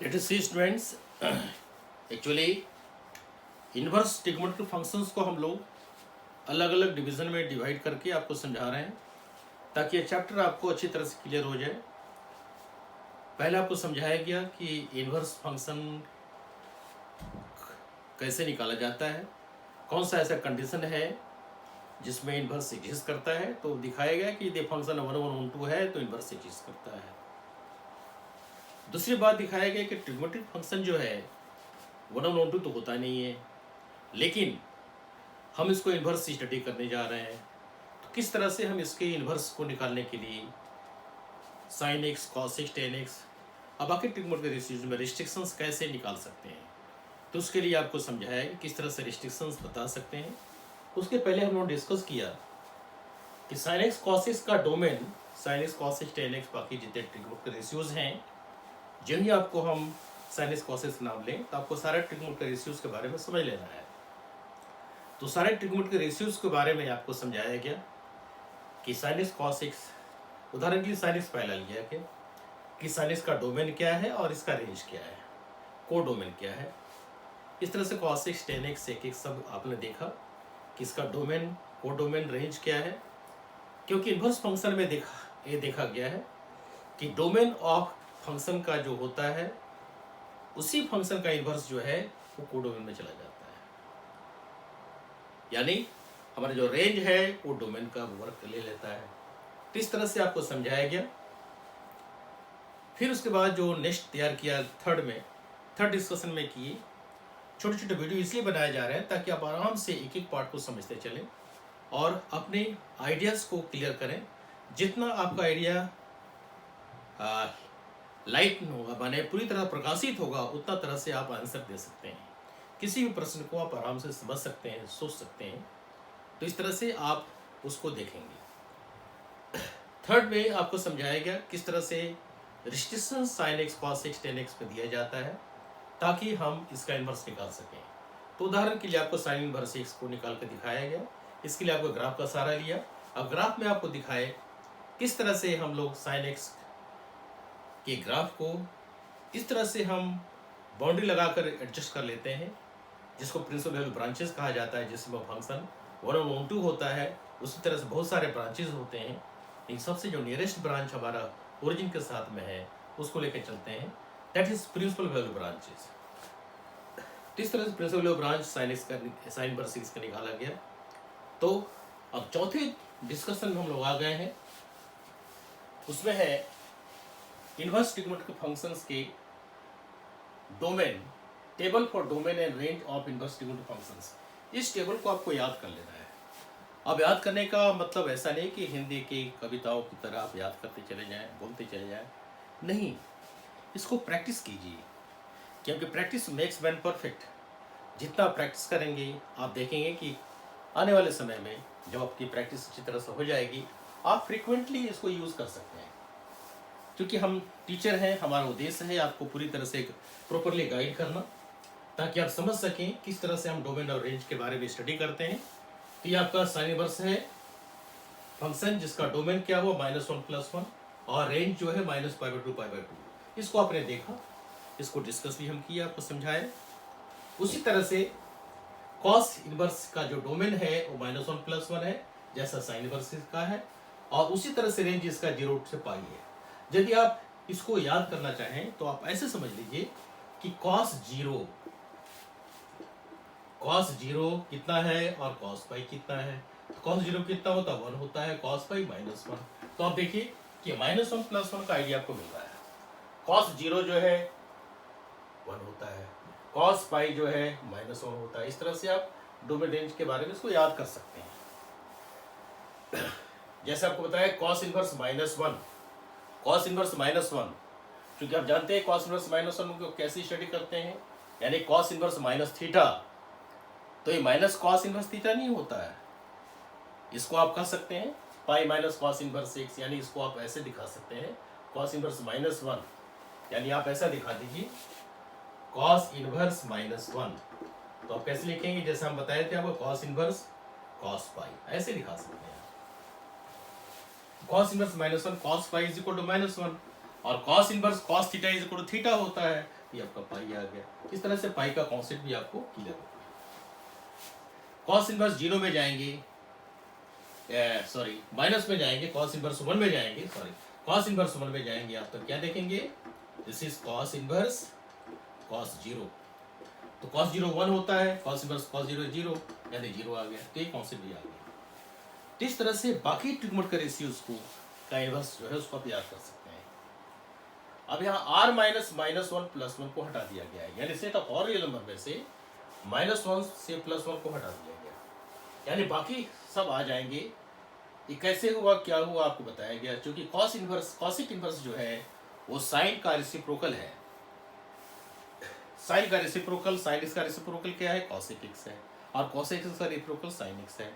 Late us see students, actually inverse trigonometric functions को हम लोग अलग अलग डिवीजन में डिवाइड करके आपको समझा रहे हैं ताकि ये चैप्टर आपको अच्छी तरह से क्लियर हो जाए। पहले आपको समझाया गया कि इन्वर्स फंक्शन कैसे निकाला जाता है, कौन सा ऐसा कंडीशन है जिसमें इन्वर्स एग्जिस्ट करता है। तो दिखाया गया कि यदि फंक्शन 1 1 1 2 है तो इन्वर्स एग्जिस्ट करता है। दूसरी बात दिखाया गया कि ट्रिग्नोमेट्रिक फंक्शन जो है 1 1 1 2 तो होता नहीं है, लेकिन हम इसको इन्वर्स स्टडी करने जा रहे हैं। तो किस तरह से हम इसके इन्वर्स को निकालने के लिए sin x cos x tan x अब बाकी ट्रिग्नोमेट्रिक रेशियोज में रिस्ट्रिक्शंस कैसे निकाल सकते हैं, तो उसके लिए आपको समझाया कि किस तरह से रिस्ट्रिक्शंस बता सकते हैं। उसके पहले हम लोग डिस्कस किया कि sin x cos x का domain sin x cos x tan x बाकी जितने ट्रिग्नोमेट्रिक रेशियोज हैं जिन्हें आपको हम sin x cos x नाम लें तो आपको सारे ट्रिग्नोमेट्रिक रेशियोज के बारे में समझ लेना है। तो सारे ट्रिग्नोमेट्रिक रेशियोज के बारे में आपको समझाया गया कि sin x cos x, उदाहरण के लिए sin x पहला लिया गया कि sin x का डोमेन क्या है और इसका रेंज क्या है, को डोमेन क्या है। इस तरह से cos x tan x sec x सब आपने देखा कि इसका डोमेन, को डोमेन, रेंज क्या है। क्योंकि इन्वर्स फंक्शन में ये देखा गया है कि डोमेन ऑफ फंक्शन का जो होता है उसी फंक्शन का इन्वर्स जो है वो को डोमेन में चला जाता है, यानी हमारा जो रेंज है वो डोमेन का वर्क ले लेता है। तो इस तरह से आपको समझाया गया। फिर उसके बाद जो नेक्स्ट तैयार किया थर्ड डिस्कशन में किए, छोटे छोटे वीडियो इसलिए बनाए जा रहे हैं ताकि आप आराम से एक एक पार्ट को समझते चलें और अपने आइडियाज़ को क्लियर करें। जितना आपका आइडिया लाइट होगा, माने पूरी तरह प्रकाशित होगा, उतना तरह से आप आंसर दे सकते हैं। किसी भी प्रश्न को आप आराम से समझ सकते हैं, सोच सकते हैं। तो इस तरह से आप उसको देखेंगे। थर्ड में आपको समझाया गया किस तरह से restriction sin x cos x tan x पे दिया जाता है ताकि हम इसका इन्वर्स निकाल सकें। तो उदाहरण के लिए आपको साइन इन्वर्स x को निकाल कर दिखाया गया। इसके लिए आपको ग्राफ का सहारा लिया। अब ग्राफ में आपको दिखाए किस तरह से हम लोग sin x के ग्राफ को इस तरह से हम बाउंड्री लगाकर एडजस्ट कर लेते हैं, जिसको प्रिंसिपल वैल्यू ब्रांचेस कहा जाता है, जिसमें फंक्शन 1 1 1 2 होता है। उसी तरह से बहुत सारे ब्रांचेस होते हैं। इन सबसे जो नियरेस्ट ब्रांच हमारा ओरिजिन के साथ में है उसको लेकर चलते हैं, that is principal value branches. इस तरह से principal value branch sine inverse x का निकाला गया। तो अब चौथे डिस्कशन में हम लोग आ गए हैं, उसमें है इन्वर्स ट्रिग्नोमेट्रिक फंक्शंस के domain, table for domain and range of inverse trigonometric functions. इस टेबल को आपको याद कर लेना है। अब याद करने का मतलब ऐसा नहीं कि हिंदी की कविताओं की तरह आप याद करते चले जाएं, बोलते चले जाएं, नहीं, इसको प्रैक्टिस कीजिए, क्योंकि प्रैक्टिस मेक्स मैन परफेक्ट। जितना प्रैक्टिस करेंगे आप देखेंगे कि आने वाले समय में जब आपकी प्रैक्टिस अच्छी तरह से हो जाएगी आप फ्रिक्वेंटली इसको यूज़ कर सकते हैं। क्योंकि हम टीचर हैं, हमारा उद्देश्य है आपको पूरी तरह से प्रॉपरली गाइड करना ताकि आप समझ सकें किस तरह से हम डोमेन और रेंज के बारे में स्टडी करते हैं। तो ये आपका साइन इन्वर्स है फंक्शन जिसका डोमेन क्या हुआ -1 + 1 और रेंज जो है -π/2 π/2। इसको आपने देखा, इसको डिस्कस भी हम किया, आपको समझाए। उसी तरह से कॉस इन्वर्स का जो डोमेन है वो -1 + 1 है, जैसा साइन इन्वर्स का है, और उसी तरह से रेंज इसका 0 से π है। यदि आप इसको याद करना चाहें तो आप ऐसे समझ लीजिए कि cos 0 कितना है और cos π कितना है। तो cos 0 कितना होता है, 1 होता है, cos π -1। तो आप देखिए कि -1 + 1 का आइडिया आपको मिल रहा है। cos 0 जो है 1 होता है, cos π जो है -1 होता है। इस तरह से आप डोमेन रेंज के बारे में इसको याद कर सकते हैं। जैसे आपको बताया cos इन्वर्स -1, cos इन्वर्स -1, क्योंकि आप जानते हैं cos इन्वर्स -1 को कैसे स्टडी करते हैं, यानी cos इन्वर्स -θ। तो ये माइनस cos इन्वर्स थीटा नहीं होता है, इसको आप कह सकते हैं pi minus cos inverse x, यानी इसको आप ऐसे दिखा सकते हैं cos इन्वर्स -1, यानी आप ऐसा दिखा दीजिए cos इन्वर्स -1। तो आप कैसे लिखेंगे, जैसे हम बताए थे आपको cos इन्वर्स cos π, ऐसे दिखा सकते हैं। cos इन्वर्स -1 cos π = -1 और cos इन्वर्स cos θ = θ होता है। ये आपका पाई आ गया। इस तरह से पाई का कॉन्सेप्ट भी आपको क्लियर होगा। कॉस इनवर्स 0 में जाएंगे, सॉरी माइनस में जाएंगे, कॉस इनवर्स 1 में जाएंगे, सॉरी कॉस इनवर्स 1 में जाएंगे आप तो क्या देखेंगे, this is cos inverse cos 0। तो कॉस 0 1 होता है, कॉस इनवर्स कॉस 0 0, यानी 0 आ गया। तो ये कॉन्सेप्ट भी आ गया। तो इस तरह से बाकी ट्रिग्नोमेट्रिक रेशियोज को का इनवर्स जो है उसको आप याद कर सकते हैं। अब यहाँ r माइनस माइनस 1 प्लस 1 को हटा दिया गया है, यानी set of all real number में से -1 से +1 को हटा दिया गया, यानी बाकी सब आ जाएंगे। ये कैसे हुआ क्या हुआ आपको बताया गया, क्योंकि कॉस इनवर्स कॉसिक इनवर्स जो है वो साइन का रेसिप्रोकल है। साइन का रेसिप्रोकल, साइन एक्स का रेसिप्रोकल क्या है, कॉसिक एक्स है, और कॉसिक एक्स का रेसिप्रोकल साइन एक्स है।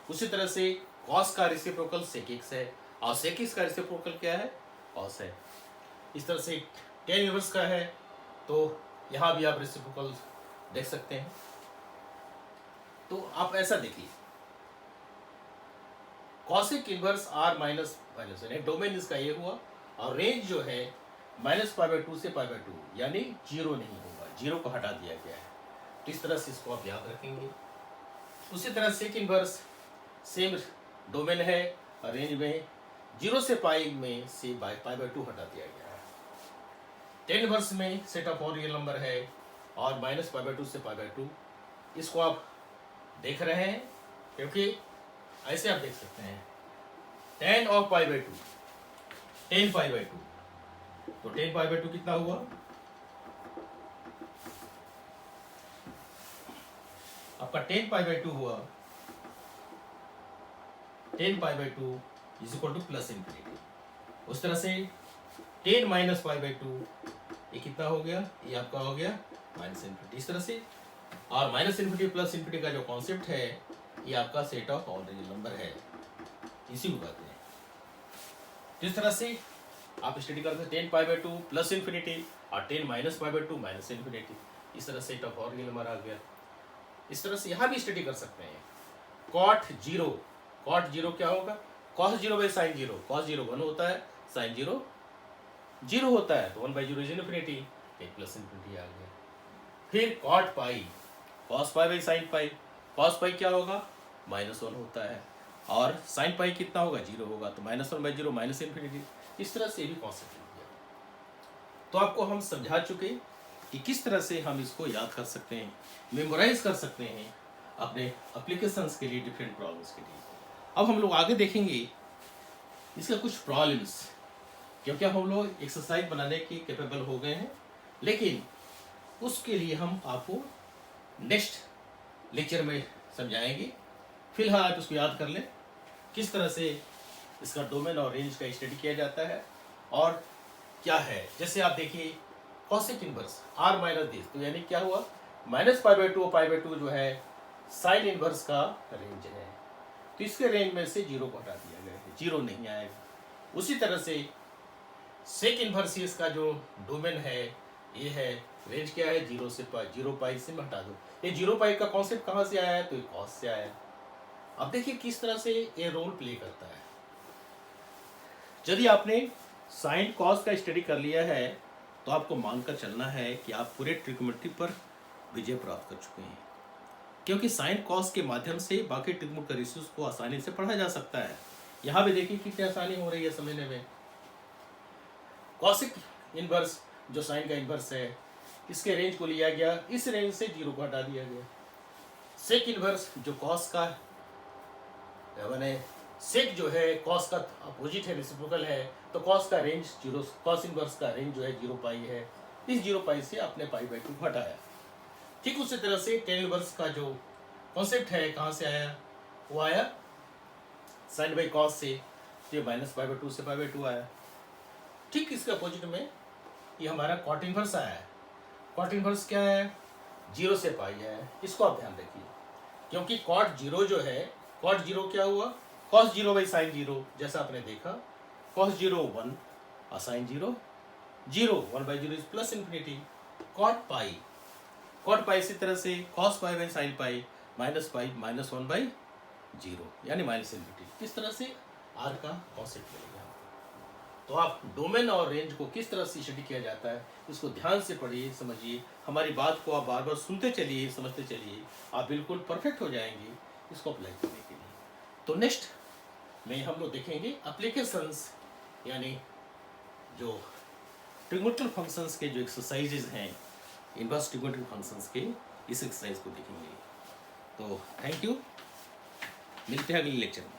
उसी तरह से कॉस का रेसिप्रोकल सेक एक्स है, और सेक एक्स का रेसिप्रोकल क्या है, कॉस है। इस तरह से टेन इनवर्स का है, तो यहाँ भी आप रेसिप्रोकल देख सकते हैं। तो आप ऐसा देखिए, cosec inverse r minus minus यानी डोमेन इसका ये हुआ, और रेंज जो है -π/2 से π/2, यानी 0 नहीं होगा, 0 को हटा दिया गया है। तो इस तरह से इसको आप याद रखेंगे। उसी तरह सेक इनवर्स सेम डोमेन है, और रेंज में 0 से पाई में से π/2 हटा दिया गया है। टेन इनवर्स में set of all real number है, और -π/2 से π/2, इसको आप देख रहे हैं, क्योंकि ऐसे आप देख सकते हैं tan ऑफ π/2, tan π/2, तो tan π/2 कितना हुआ, आपका tan π/2 हुआ, tan π/2 is equal to plus infinity. उस तरह से tan माइनस π/2 ये कितना हो गया, ये आपका हो गया माइनस इंफिनिटी। इस तरह से, और माइनस इंफिनिटी प्लस इंफिनिटी का जो कॉन्सेप्ट है ये आपका set of all real number है, इसी को कहते हैं। जिस तरह से आप स्टडी करते हैं tan π/2 प्लस इंफिनिटी और tan माइनस π/2 माइनस इंफिनिटी, इस तरह set of all real number आ गया। इस तरह से यहाँ भी स्टडी कर सकते हैं। cot 0 क्या होगा, cos 0 बाई साइन 0, cos 0 1 होता है, साइन 0 0 होता है, तो 1/0 इज इनफिनिटी, एक प्लस इंफिनिटी आ गया। फिर cot pi, cos pi by sine pi, cos पाई क्या होगा, -1 होता है, और साइन पाई कितना होगा, 0 होगा, तो -1/0 माइनस इंफिनिटी। इस तरह से भी कॉन्सेप्ट हो गया। तो आपको हम समझा चुके कि किस तरह से हम इसको याद कर सकते हैं, मेमोराइज कर सकते हैं अपने एप्लीकेशंस के लिए, डिफरेंट प्रॉब्लम्स के लिए। अब हम लोग आगे देखेंगे इसका कुछ प्रॉब्लम्स, क्योंकि हम लोग एक्सरसाइज बनाने के कैपेबल हो गए हैं, लेकिन उसके लिए हम आपको नेक्स्ट लेक्चर में समझाएंगे। फिलहाल आप इसको याद कर लें किस तरह से इसका डोमेन और रेंज का स्टडी किया जाता है और क्या है। जैसे आप देखिए cosec inverse r minus this, तो यानी क्या हुआ, -π/2 और π/2 जो है साइन इनवर्स का रेंज है, तो इसके रेंज में से 0 को हटा दिया गया है, 0 नहीं आएगा। उसी तरह से सेक इनवर्स इसका जो डोमेन है ये है, रेंज क्या है, 0 से पाई, 0 पाई से हटा दो। ये 0 पाई का कॉन्सेप्ट कहाँ से आया है, तो ये कॉस से आया है। अब देखिए किस तरह से ये रोल प्ले करता है। यदि आपने साइन कॉस का स्टडी कर लिया है तो आपको मानकर चलना है कि आप पूरे ट्रिग्नोमेट्री पर विजय प्राप्त कर चुके हैं, क्योंकि साइन कॉस के माध्यम से बाकी ट्रिग्नोमेट्रिक रेशियोज को आसानी से पढ़ा जा सकता है। यहाँ भी देखिए कितनी आसानी हो रही है समझने में। कॉसिक इनवर्स जो साइन का इनवर्स है, इसके रेंज को लिया गया, इस रेंज से 0 को हटा दिया गया। सेक इनवर्स जो कॉस का मैंने सेक जो है कॉस का अपोजिट है, रेसिप्रोकल है, तो कॉस का रेंज 0, कॉस इनवर्स का रेंज जो है 0 पाई है, इस 0 पाई से आपने π/2 हटाया। ठीक उसी तरह से टेन इनवर्स का जो कॉन्सेप्ट है कहाँ से आया, वो आया साइन बाई कॉस से, ये -π/2 से π/2 आया। ठीक इसके अपोजिट में ये हमारा कॉट इनवर्स आया है। कॉट इनवर्स क्या है, 0 से पाई है, इसको आप ध्यान रखिए, क्योंक/, कॉट 0 जो है, कॉट 0 क्या हुआ, cos 0 बाई साइन 0, जैसा आपने देखा cos 0 1 और sine 0 0, 1/0 is plus infinity. Cot pi इसी तरह से cos pi by sine pi minus pi -1/0, यानी माइनस इंफिनिटी। इस तरह से r का कॉन्सेप्ट मिलेगा। तो आप डोमेन और रेंज को किस तरह से स्टडी किया जाता है इसको ध्यान से पढ़िए, समझिए, हमारी बात को आप बार बार सुनते चलिए, समझते चलिए, आप बिल्कुल परफेक्ट हो जाएंगे इसको अप्लाई करने के लिए। तो नेक्स्ट में हम लोग देखेंगे एप्लीकेशंस, यानी जो ट्रिग्नोमेट्रिकल फंक्शंस के जो एक्सरसाइजेज हैं, इनवर्स ट्रिग्नोमेट्रिकल फंक्शंस के, इस एक्सरसाइज को देखेंगे। तो थैंक यू, मिलते हैं अगले लेक्चर में।